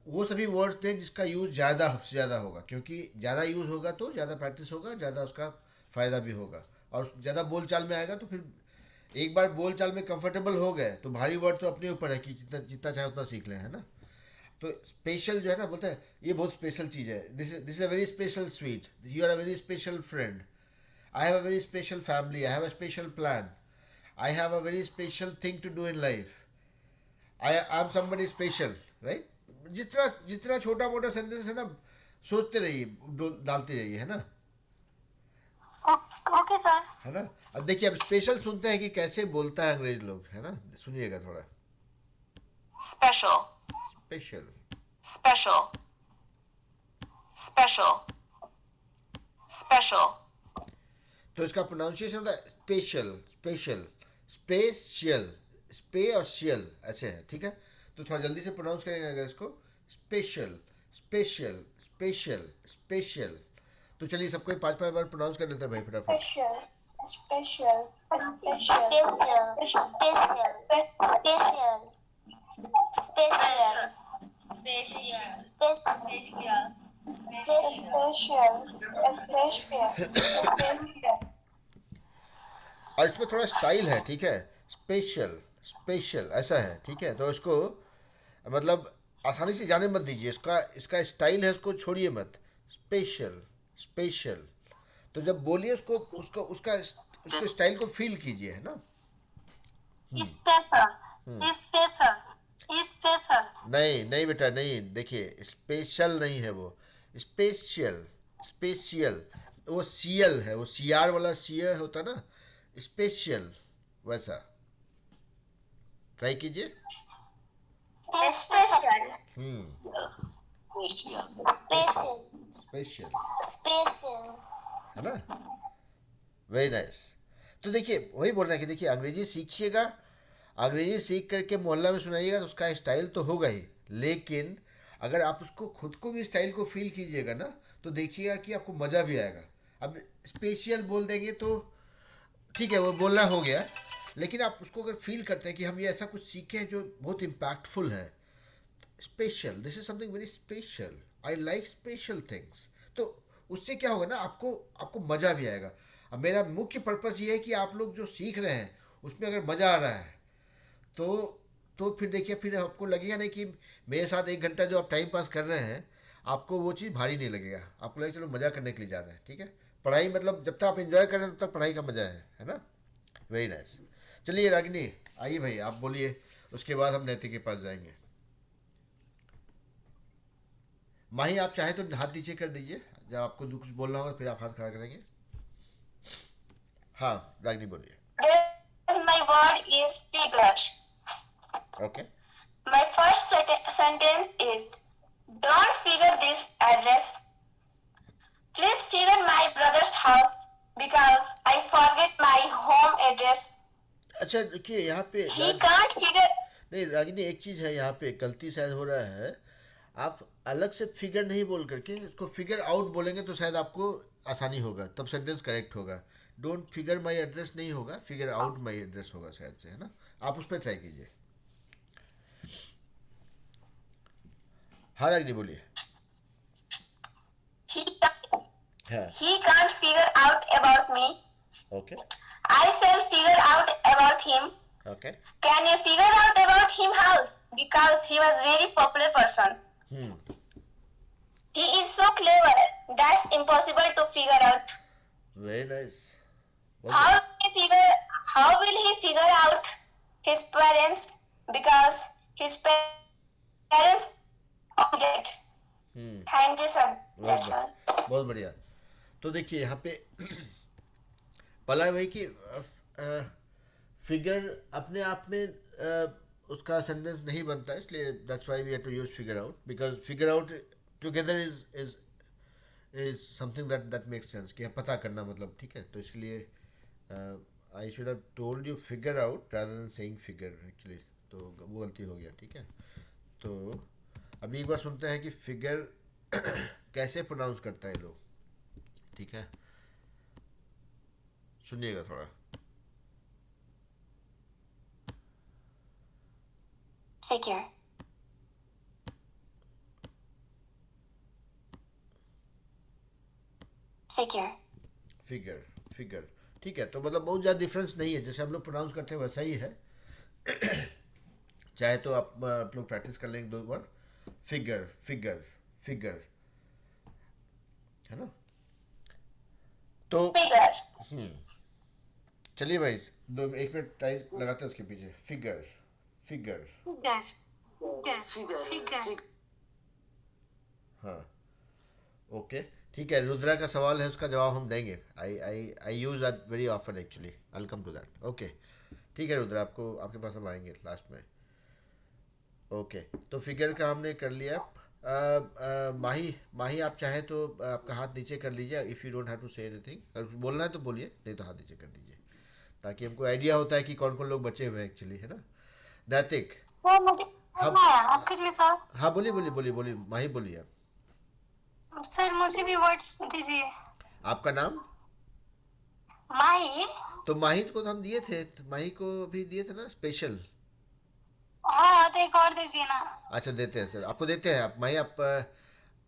वो सभी वर्ड्स दें जिसका यूज़ ज़्यादा से ज़्यादा होगा, क्योंकि ज़्यादा यूज़ होगा तो ज़्यादा प्रैक्टिस होगा, ज़्यादा उसका फ़ायदा भी होगा, और ज़्यादा बोल चाल में आएगा तो फिर एक बार बोल चाल में कंफर्टेबल हो गए तो भारी वर्ड तो अपने ऊपर है कि जितना जितना चाहे उतना सीख लें, है ना। तो स्पेशल जो है ना, बोलते हैं ये बहुत स्पेशल चीज़ है, this is a very special sweet, you are a very special friend, I have a very special family, I have a special plan, I have a very special thing to do in life, I am somebody special, right. जितना जितना छोटा मोटा sentence है ना, सोचते रहिए, डालते रहिए, है ना, ओके सर. है ना। अब देखिए अब स्पेशल सुनते हैं कि कैसे बोलता है अंग्रेज लोग, है ना, सुनिएगा थोड़ा। Special, special, special, special, special. तो इसका प्रोनाउंसिएशन होता है स्पेशल, स्पेशल, स्पेशल, स्पे और शियल ऐसे है, ठीक है। तो थोड़ा जल्दी से प्रोनाउंस करेंगे अगर इसको, स्पेशल, स्पेशल, स्पेशल, स्पेशल। तो चलिए सबको 5-5 बार प्रोनाउंस कर लेते हैं भाई फटाफट। Special, special, special, special, special, special, और इसमें थोड़ा स्टाइल है, ठीक है। स्पेशल, स्पेशल ऐसा है, ठीक है। तो इसको मतलब आसानी से जाने मत दीजिए, इसका इसका स्टाइल है, उसको छोड़िए मत। Special, special. तो जब बोलिए उसको उसको उसका उसके स्टाइल को फील कीजिए, है ना। Special, special, special. नहीं नहीं बेटा नहीं, देखिए स्पेशल नहीं है वो, स्पेशियल, स्पेशियल। वो सीएल है, वो सीआर वाला सीए होता ना, स्पेशल वैसा। ट्राई कीजिए। special, special, special. है ना, वेरी नाइस। तो देखिए वही बोल रहे हैं कि देखिए अंग्रेजी सीखिएगा, अंग्रेजी सीख करके मोहल्ला में सुनाइएगा तो उसका स्टाइल तो होगा ही, लेकिन अगर आप उसको खुद को भी स्टाइल को फील कीजिएगा ना तो देखिएगा कि आपको मज़ा भी आएगा। अब स्पेशल बोल देंगे तो ठीक है, वो बोलना हो गया, लेकिन आप उसको अगर फील करते हैं कि हम ये ऐसा कुछ सीखे हैं जो बहुत इम्पैक्टफुल है, special, this is something very special, I like special things, तो उससे क्या होगा ना, आपको आपको मज़ा भी आएगा। अब मेरा मुख्य पर्पस ये है कि आप लोग जो सीख रहे हैं उसमें अगर मज़ा आ रहा है तो फिर देखिए, फिर आपको लगेगा नहीं कि मेरे साथ 1 घंटा जो आप टाइम पास कर रहे हैं आपको वो चीज़ भारी नहीं लगेगा, आपको लगेगा चलो मज़ा करने के लिए जा रहे हैं, ठीक है। पढ़ाई मतलब जब तक आप एंजॉय कर रहे हैं तब तक पढ़ाई का मज़ा है ना। Very nice. चलिए रागिनी आइए भाई, आप बोलिए, उसके बाद हम नैतिक के पास जाएंगे। माही आप चाहे तो हाथ नीचे कर दीजिए, जब आपको कुछ बोलना होगा फिर आप हाथ खड़ा करेंगे। हाँ रागिनी बोलिए। My word is figure. Okay, My first sentence is, don't figure this address. Please figure my brother's house because I forget my home address. अच्छा देखिए यहाँ पे He can't figure. नहीं रागिनी, एक चीज़ है यहाँ पे गलती शायद हो रहा है, आप अलग से फिगर नहीं बोल करके इसको फिगर आउट बोलेंगे तो शायद आपको आसानी होगा, तब सेंटेंस करेक्ट होगा। डोंट फिगर माई एड्रेस नहीं होगा, फिगर आउट माई एड्रेस होगा शायद से, है ना। आप उस पर ट्राई कीजिए। हाँ रागिनी बोलिए। He हाँ he can't figure out about me. Okay I shall figure out about him. Okay Can you figure out about him how? Because he was very popular person. He is so clever. That's impossible to figure out. Very nice. How will he figure out his parents? Because his parents are dead. Thank you, sir. That's all. बहुत बढ़िया। तो देखिए यहाँ पे पहला वही कि figure अपने आप में उसका सेंटेंस नहीं बनता, इसलिए that's why we have to use figure out, because figure out together is something that makes sense कि पता करना मतलब, ठीक है। तो इसलिए I should have told you figure out rather than saying figure actually, तो वो गलती हो गया, ठीक है। तो अभी एक बार सुनते हैं कि फिगर कैसे प्रोनाउंस करता है लोग, ठीक है। सुनिएगा थोड़ा। Figure. Figure. फिगर फिगर, ठीक है। तो मतलब बहुत ज़्यादा डिफरेंस नहीं है, जैसे हम लोग प्रोनाउंस करते हैं वैसा ही है। चाहे तो आप लोग प्रैक्टिस कर लेंगे 2 बार। फिगर फिगर फिगर, है ना। तो Figure. चलिए भाई 1 मिनट टाइम लगाते हैं उसके पीछे। फिगर फिगर, हाँ ओके ठीक है। रुद्रा का सवाल है, उसका जवाब हम देंगे। I use that very often actually, I come to that. Okay ठीक है रुद्रा, आपको आपके पास हम आएंगे लास्ट में। ओके तो फिगर का हमने कर लिया। माही आप चाहें तो आपका हाथ नीचे कर लीजिए, if you don't have to say anything. अगर बोलना है तो बोलिए, नहीं तो हाथ नीचे कर दीजिए, ताकि हमको आइडिया होता है कि कौन कौन लोग बचे हुए हैं एक्चुअली, है ना। नैतिक, सर मुझे एक्सक्यूज मी सर। हाँ बोलिए बोलिए बोलिए बोलिए, माही बोलिए आप। सर मुझे भी वर्ड्स दीजिए। आपका नाम माही। तो माही को तो हम दिए थे, तो माही को भी दिए थे ना स्पेशल। हाँ तो एक और दीजिए ना। अच्छा देते हैं सर, आपको देते हैं। आप माही आप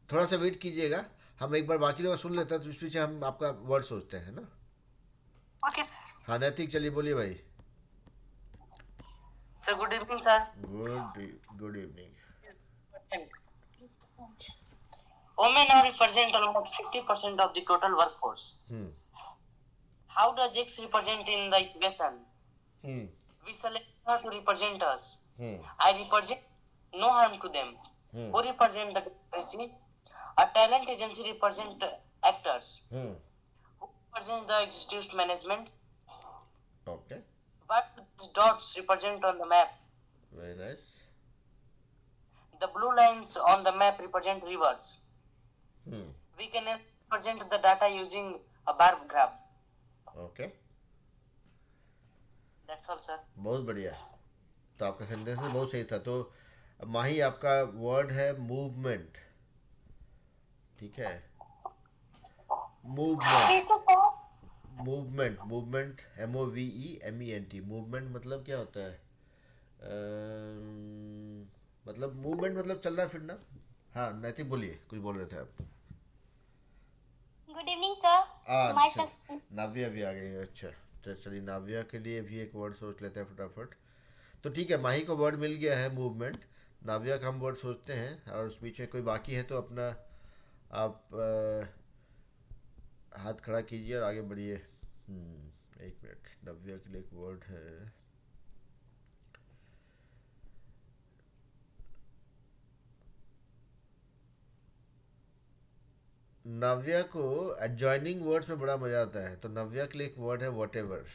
थोड़ा सा वेट कीजिएगा, हम एक बार बाकी लोग सुन लेते हैं, तो इस पीछे हम आपका वर्ड सोचते हैं ना। Okay sir. हाँ नैतिक चलिए बोलिए भाई। Sir good evening sir. Good evening. Women are represent almost 50% of the total workforce. How does X represent in the equation? We select her to represent us. I represent no harm to them. Who represent the democracy? A talent agency represent actors. Who represent the executive management? Okay. What these dots represent on the map? Very nice. The blue lines on the map represent rivers. We can represent the data using a bar graph. Okay. That's all, sir. बहुत बढ़िया, तो आपका sentence बहुत सही था। तो माही आपका word है मूवमेंट, ठीक है। Movement movement movement MOVEMENT। Movement मतलब क्या होता है? मतलब मूवमेंट मतलब चलना फिरना। हाँ नैतिक बोलिए, कुछ बोल रहे थे आप। Good evening sir. अच्छा नाव्या भी आ गई है, अच्छा तो चलिए नाव्या के लिए भी एक वर्ड सोच लेते हैं फटाफट। तो ठीक है, माही को वर्ड मिल गया है मूवमेंट, नाव्या का हम वर्ड सोचते हैं। और उस बीच में कोई बाकी है तो अपना आप हाथ खड़ा कीजिए और आगे बढ़िए। 1 मिनट, नाव्या के लिए एक वर्ड है। नव्या को एडजॉइनिंग वर्ड्स में बड़ा मज़ा आता है, तो नव्या के लिए एक वर्ड है वॉट एवर।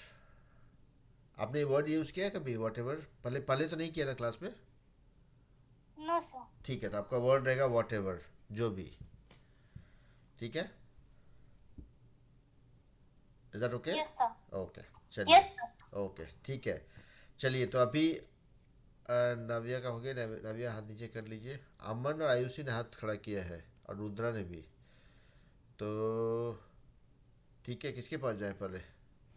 आपने ये वर्ड यूज़ किया है कभी वॉट एवर? पहले तो नहीं किया ना क्लास में? No sir. ठीक है, तो आपका वर्ड रहेगा वॉट एवर, जो भी, ठीक है। Is that okay? Yes sir. Okay चलिए। Yes sir. ओके ठीक है, चलिए तो अभी नव्या का हो गया। नव्या हाथ नीचे कर लीजिए। अमन और आयुषी ने हाथ खड़ा किया है और रुद्रा ने भी। तो ठीक है, किसके पास जाए पहले?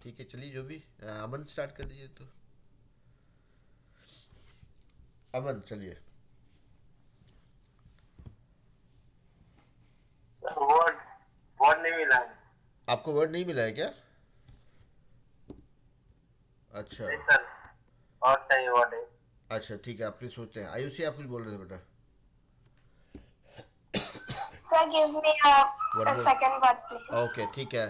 ठीक है चलिए, जो भी, अमन स्टार्ट कर दीजिए। तो अमन चलिए। आपको वर्ड नहीं मिला है क्या? अच्छा नहीं सर, और चाहिए वर्ड है। अच्छा ठीक है, आप प्लीज सोचते हैं। आयुषी आप कुछ बोल रहे थे बेटा? Sir, give me a one more. second word, please. Okay ठीक है,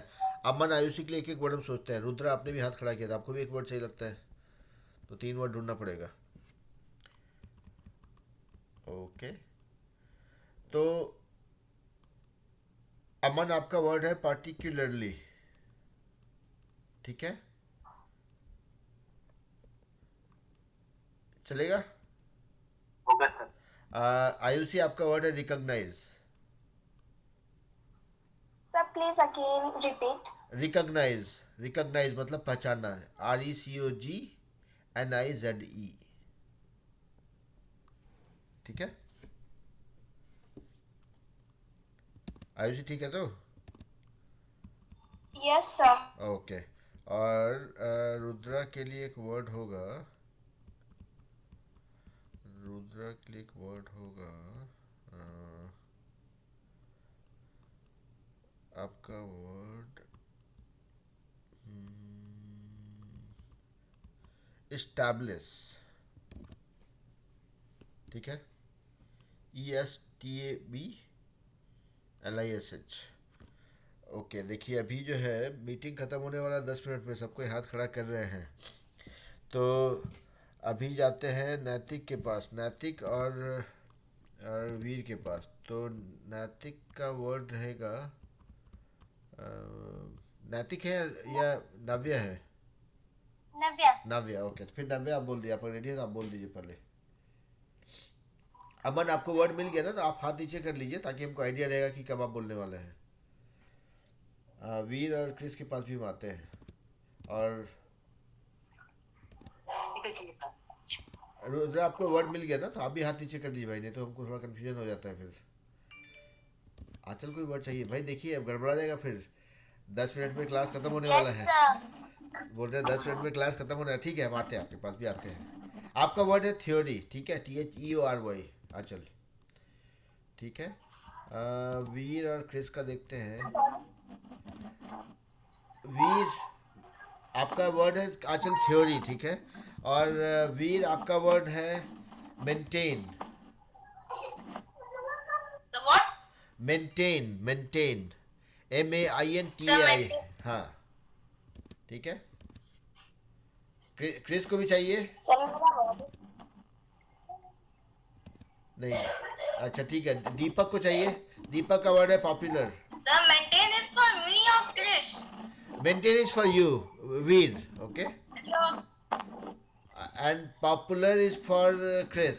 अमन आयुषी के लिए एक एक वर्ड हम सोचते हैं। रुद्रा आपने भी हाथ खड़ा किया था, आपको भी एक वर्ड चाहिए लगता है, तो 3 वर्ड ढूंढना पड़ेगा। ओके, तो अमन आपका वर्ड है पार्टिकुलरली, ठीक है, चलेगा? Okay sir. आयुषी आपका वर्ड है recognise. Sir, please again repeat. Recognise, recognise मतलब पहचानना है, RECOGNIZE, ठीक है? आयुषी ठीक है तो? Yes, sir. ओके, और रुद्रा के लिए एक वर्ड होगा, रुद्रा के लिए एक वर्ड होगा आपका वर्ड इस्टैब्लिश, ठीक है, ESTABLISH। ओके, देखिए अभी जो है मीटिंग ख़त्म होने वाला 10 मिनट में, सबको हाथ खड़ा कर रहे हैं, तो अभी जाते हैं नैतिक के पास, नैतिक और वीर के पास। तो नैतिक का वर्ड रहेगा नैतिक है या नव्या है? Navya. नव्या, ओके, तो फिर नव्या आप बोल दिए, आप रेडी है तो आप बोल दीजिए पहले। अमन आपको वर्ड मिल गया ना, तो आप हाथ नीचे कर लीजिए ताकि हमको आइडिया रहेगा कि कब आप बोलने वाले हैं। वीर और क्रिस के पास भी हम आते हैं, और रुद्रा आपको वर्ड मिल गया ना, तो आप भी हाथ नीचे कर दीजिए भाई, नहीं तो हमको थोड़ा कंफ्यूजन हो जाता है फिर। आंचल कोई वर्ड चाहिए भाई, देखिए अब गड़बड़ा जाएगा फिर, 10 मिनट में क्लास खत्म होने वाला Yes, है। sir. बोल रहे हैं 10 मिनट में क्लास खत्म होने वाला है, ठीक है हम आते हैं, आपके पास भी आते हैं। आपका वर्ड है थ्योरी, ठीक है, THEORY, आंचल, ठीक है। वीर और क्रिस का देखते हैं। वीर आपका वर्ड है आंचल थ्योरी, ठीक है, और वीर आपका वर्ड है maintain, The what? Maintain, maintain, MAINTAI, Sir, maintain. हाँ ठीक है। क्रिस को भी चाहिए? Sir, मेरा word. नहीं, अच्छा ठीक है, दीपक को चाहिए, दीपक का वर्ड है popular. Sir, maintain is for me or Krish? Maintain is for you Veer, okay, So, and popular is for Kris,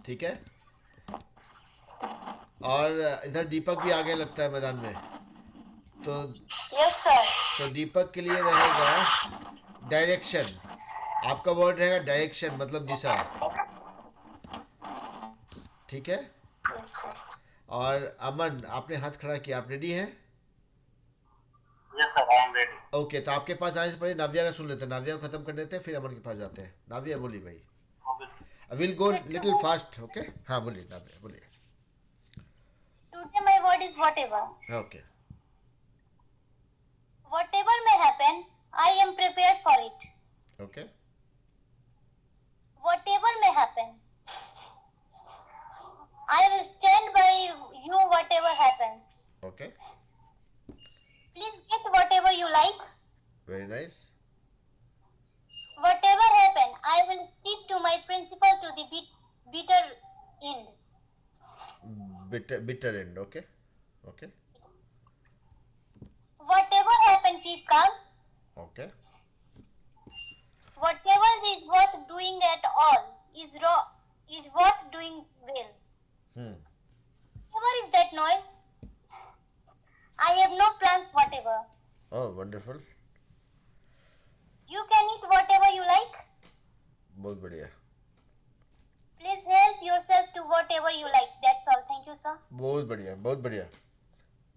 ठीक है। और इधर दीपक भी आगे लगता है मैदान में, तो Yes, sir. दीपक के लिए रहेगा डायरेक्शन, आपका वर्ड रहेगा डायरेक्शन मतलब दिशा, ठीक है। Yes, sir. और अमन आपने हाथ खड़ा किया, आप रेडी हैं? Yes sir, I am ready. Okay, तो आपके पास आने से पहले नाव्या का सुन लेते हैं, नाव्या को खत्म कर देते हैं, फिर अमन के पास जाते हैं। नाव्या बोलिए भाई, okay sir. Will go little fast, okay, हाँ बोलिए नाव्या बोलिए। today my word is whatever. Okay, Whatever may happen, I am prepared for it. Okay, Whatever may happen, I will stand by you whatever happens. Okay, Please get whatever you like. Very nice, Whatever happen, I will stick to my principle to the bitter end. Bitter and, okay, okay, Whatever happen, keep calm. Okay, Whatever is worth doing at all is worth doing well. Whatever is that noise? I have no plans whatever. Oh wonderful, You can eat whatever you like. बहुत बढ़िया, Please help yourself to whatever you like. That's all. Thank you, sir. बहुत बढ़िया, बहुत बढ़िया।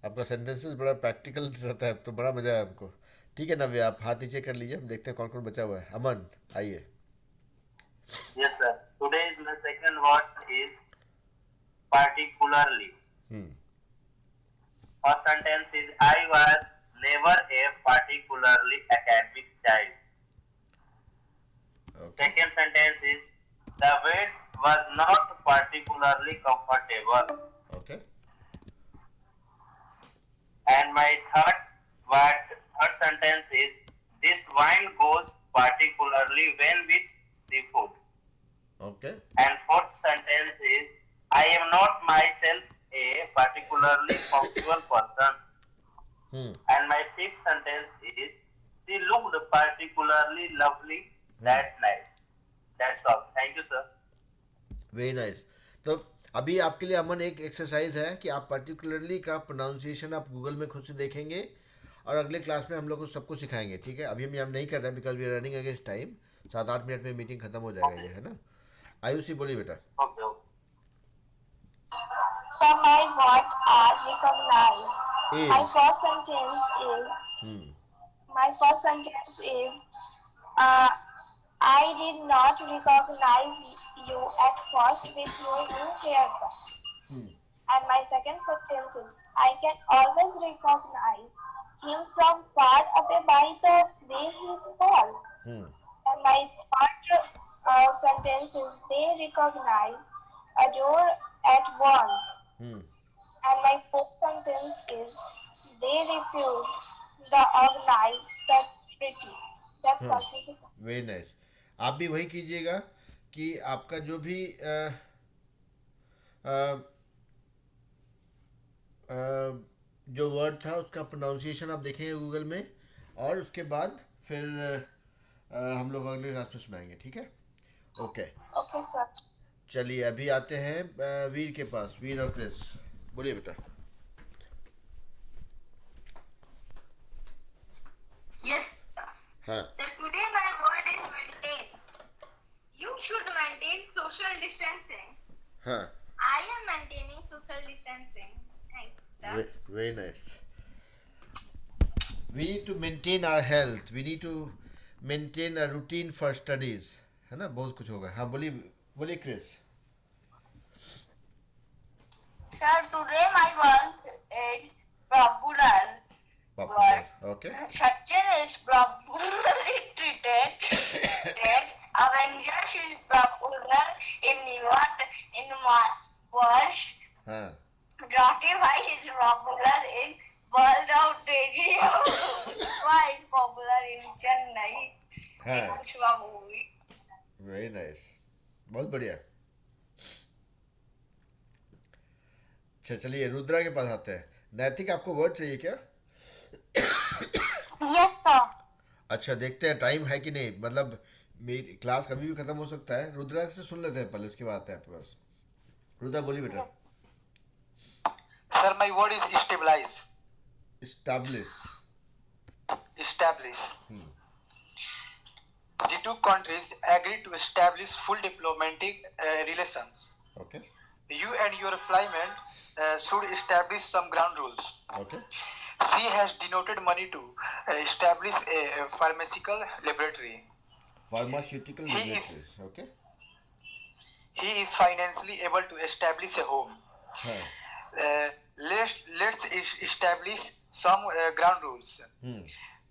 आपका sentences बड़ा practical रहता है, तो बड़ा मजा है आपको। ठीक है नव्या, आप हाथ नीचे कर लीजिए, हम देखते हैं कौन कौन बचा हुआ है। अमन आइए। Yes sir. Today's my second word is particularly. First sentence is I was never a particularly academic child. Okay. Second sentence is the bed was not particularly comfortable. Okay. And my third sentence is this wine goes particularly well with seafood. Okay. And fourth sentence is I am not myself a particularly punctual person. And my fifth sentence is she looked particularly lovely that night. That's all. Thank you, sir. Very nice. तो अभी आपके लिए अमन एक exercise है कि आप particularly का pronunciation आप गूगल में खुद से देखेंगे और अगले क्लास में हम लोग को सबको सिखाएंगे. ठीक है, अभी हम नहीं कर रहे हैं because we are running against time. 7-8 minute में मीटिंग खत्म हो जाएगा ये, है ना. आयुषी बोलिए बेटा. Okay. So my what are recognized. Is. My first sentence is. My first sentence is. I did not recognize you at first with your new haircut. And my second sentence is I can always recognize him from far away by the way he falls. And my third sentence is they recognize, adore at once. And my fourth sentence is they refused the organize the treaty. That's all. Thank you, sir. Very nice. आप भी वही कीजिएगा कि आपका जो भी जो word था उसका प्रोनाउंसिएशन आप देखेंगे गूगल में और उसके बाद फिर हम लोग अगले क्लास में सुनाएंगे. ठीक है. ओके. Okay, sir. चलिए अभी आते हैं वीर के पास. वीर और क्रिस बोलिए बेटा. Yes. हाँ. So today my word is maintain. You should maintain social distancing. हाँ. I am maintaining social distancing. Thanks, sir. Very nice. We need to maintain our health. We need to maintain a routine for studies. है ना, बहुत कुछ होगा. हाँ बोलिए Chris. Sir, today my word is popular. Popular. Okay. Sachin is popularly treated. That Avengers is popular in Mars. हाँ. Spotify is popular in World of Radio. Why is popular in Chennai? हाँ. Pushpa movie. Very nice. बहुत बढ़िया. अच्छा चलिए रुद्रा के पास आते हैं. नैतिक आपको वर्ड चाहिए क्या? Yes, sir. अच्छा देखते हैं टाइम है कि नहीं. मतलब मेरी क्लास कभी भी खत्म हो सकता है. रुद्रा से सुन लेते हैं पहले, उसके बाद आते हैं आपके पास. रुद्रा बोलिए बेटा. Sir, my word is stabilize. Establish. Establish. The two countries agreed to establish full diplomatic relations. Okay. You and your flyman should establish some ground rules. Okay. She has denoted money to establish a pharmaceutical laboratory. Pharmaceutical He is- laboratories. Okay. He is financially able to establish a home. हाँ. Let's establish some ground rules.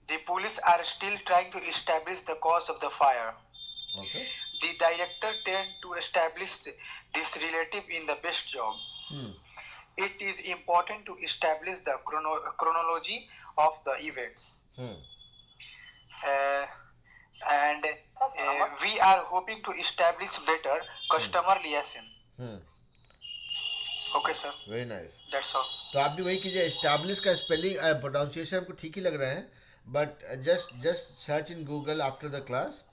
The police are still trying to establish the cause of the fire. Okay. The director tend to establish this relative in the best job. It is important to establish the chronology of the events. And we are hoping to establish better customer liaison. Okay, sir. Very nice. That's all. तो आप भी वही कीजिए. Establish का spelling pronunciation हमको ठीक ही लग रहा है, but just search in Google after the class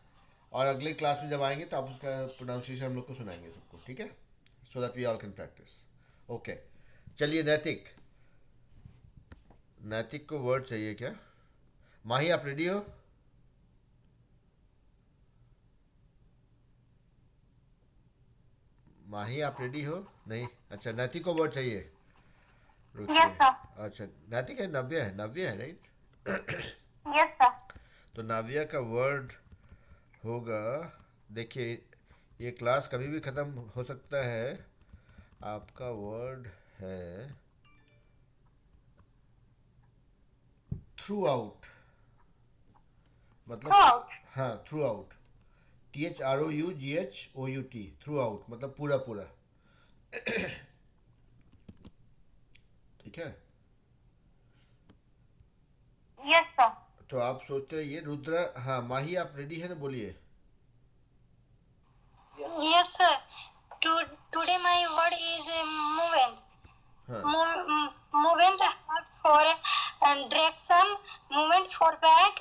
और अगले क्लास में जब आएंगे तो आप उसका प्रोनाउंसिएशन हम लोग को सुनाएंगे सबको. ठीक है, so that we all can practise. Okay. चलिए नैतिक. नैतिक को वर्ड चाहिए क्या? माही आप रेडी हो? माही आप रेडी हो? नहीं. अच्छा नैतिक को वर्ड चाहिए. रुकिए. Yes, sir. अच्छा नैतिक है, नव्या है राइट? Yes, sir. तो नाविया का वर्ड होगा. देखिए ये क्लास कभी भी ख़त्म हो सकता है. आपका वर्ड है थ्रू आउट मतलब Throughout. हाँ through out, THROUGHOUT, through out मतलब पूरा पूरा। ठीक है, Yes, sir. तो आप सोचते रहिए रुद्रा। हाँ माही आप रेडी है तो बोलिए। Yes, sir. Today my word is movement. हाँ Movement for direction, movement for back,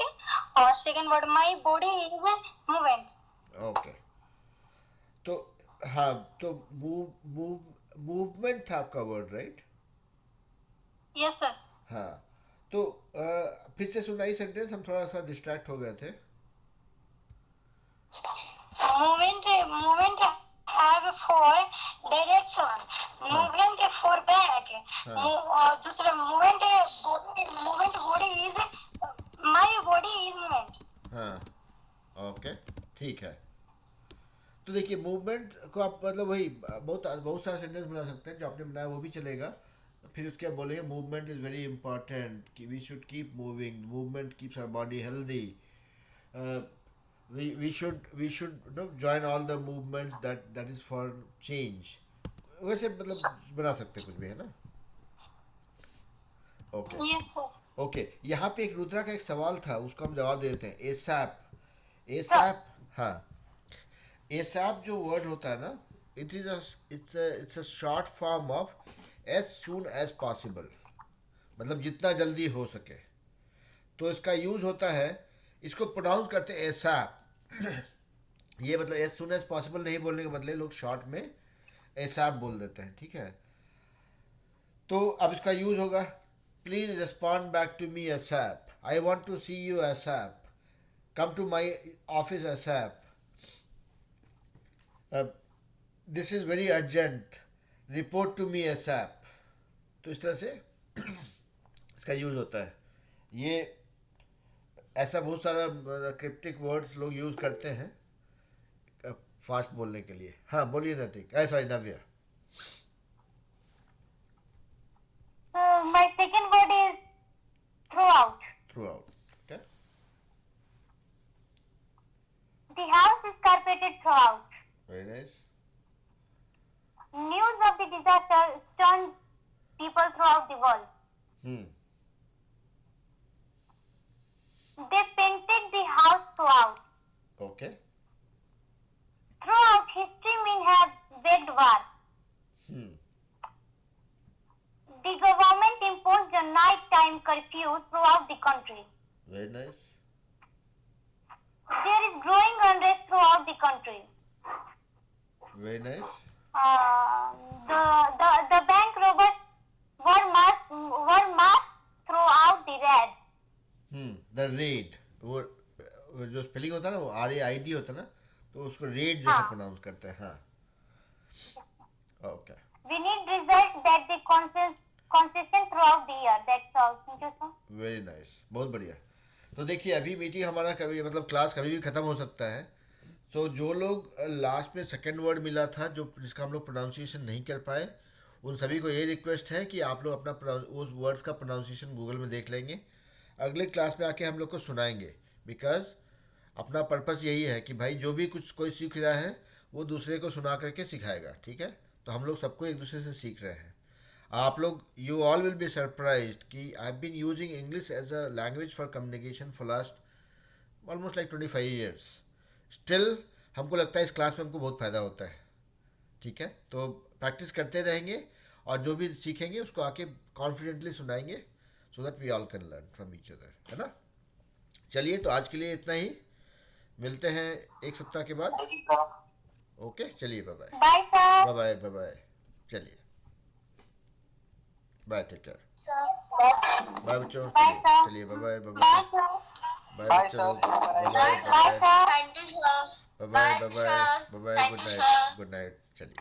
और second word my body is movement. Okay, तो हाँ तो मूवमेंट था आपका वर्ड, राइट? Yes, sir. हाँ, तो फिर से सुनाई सेंटेंस, हम थोड़ा सा डिस्ट्रैक्ट हो गए थे। Movement have for direction, movement for back, और दूसरा movement body is my body is movement. हाँ ओके ठीक है। तो देखिए मूवमेंट को आप मतलब वही बहुत सारे सेंटेंस बना सकते हैं, जो आपने बनाया वो भी चलेगा। फिर उसके बाद बोलेंगे मूवमेंट इज़ वेरी इंपॉर्टेंट, कि we should keep moving, movement keeps our body healthy, we should join all the movements that is for change। वैसे मतलब बना सकते हैं कुछ भी, है ना? Okay Yes, sir. ओके, यहाँ पे एक रुद्रा का एक सवाल था, उसको हम जवाब दे देते हैं। एसैप हाँ, एसैप जो वर्ड होता है ना, it's a short form of as soon as possible, मतलब जितना जल्दी हो सके। तो इसका यूज़ होता है, इसको प्रोनाउंस करते हैं एसैप। ये मतलब एज सून एज पॉसिबल नहीं बोलने के बदले लोग शॉर्ट में एसैप बोल देते हैं, ठीक है? तो अब इसका यूज़ होगा, please respond back to me ASAP, I want to see you ASAP, come to my office ASAP, this is very urgent, report to me ASAP. तो इस तरह से इसका यूज़ होता है। ये ऐसा बहुत सारा क्रिप्टिक वर्ड्स लोग यूज़ करते हैं फास्ट बोलने के लिए। हाँ बोलिए Natik, sorry Navya. My second word is throughout. Throughout, okay? The house is carpeted throughout. Very nice. News of the disaster stunned people throughout the world. They painted the house throughout. Okay. Throughout history, men have waged war. The government imposed a night-time curfew throughout the country. Very nice. There is growing unrest throughout the country. Very nice. The bank robbers were massed throughout the raid. The red, वो जो spelling होता है ना, वो RAID होता है ना, तो उसको रेड जैसा प्रोनाउंस करते हैं। हाँ okay. We need results that the consistent throughout the year. That's all. Thank you, sir. Very nice, बहुत बढ़िया। तो देखिए अभी मीटिंग हमारा कभी मतलब क्लास कभी भी ख़त्म हो सकता है। तो जो लोग लास्ट में सेकंड वर्ड मिला था, जो जिसका हम लोग प्रोनाउंसिएशन नहीं कर पाए, उन सभी को ये रिक्वेस्ट है कि आप लोग अपना उस वर्ड्स का प्रोनाउंसिएशन गूगल में देख लेंगे, अगले क्लास में आके हम लोग को सुनाएंगे। बिकॉज अपना पर्पस यही है कि भाई जो भी कुछ कोई सीख रहा है वो दूसरे को सुना करके सिखाएगा, ठीक है? तो हम लोग सबको एक दूसरे से सीख रहे हैं। आप लोग you all will be surprised कि I have been using English as a language for communication for last almost like 25 years. Still हमको लगता है इस क्लास में हमको बहुत फ़ायदा होता है, ठीक है? तो प्रैक्टिस करते रहेंगे और जो भी सीखेंगे उसको आके कॉन्फिडेंटली सुनाएंगे, so that we all can learn from each other, है ना? चलिए तो आज के लिए इतना ही, मिलते हैं एक सप्ताह के बाद। ओके चलिए, bye bye. Bye, sir. Bye bye bye bye, चलिए बाय, टेक केयर, बाय बच्चों, चलिए bye bye bye bye, bye बच्चों, bye bye bye bye Thank you, sir. Bye bye bye bye, good night, चलिए।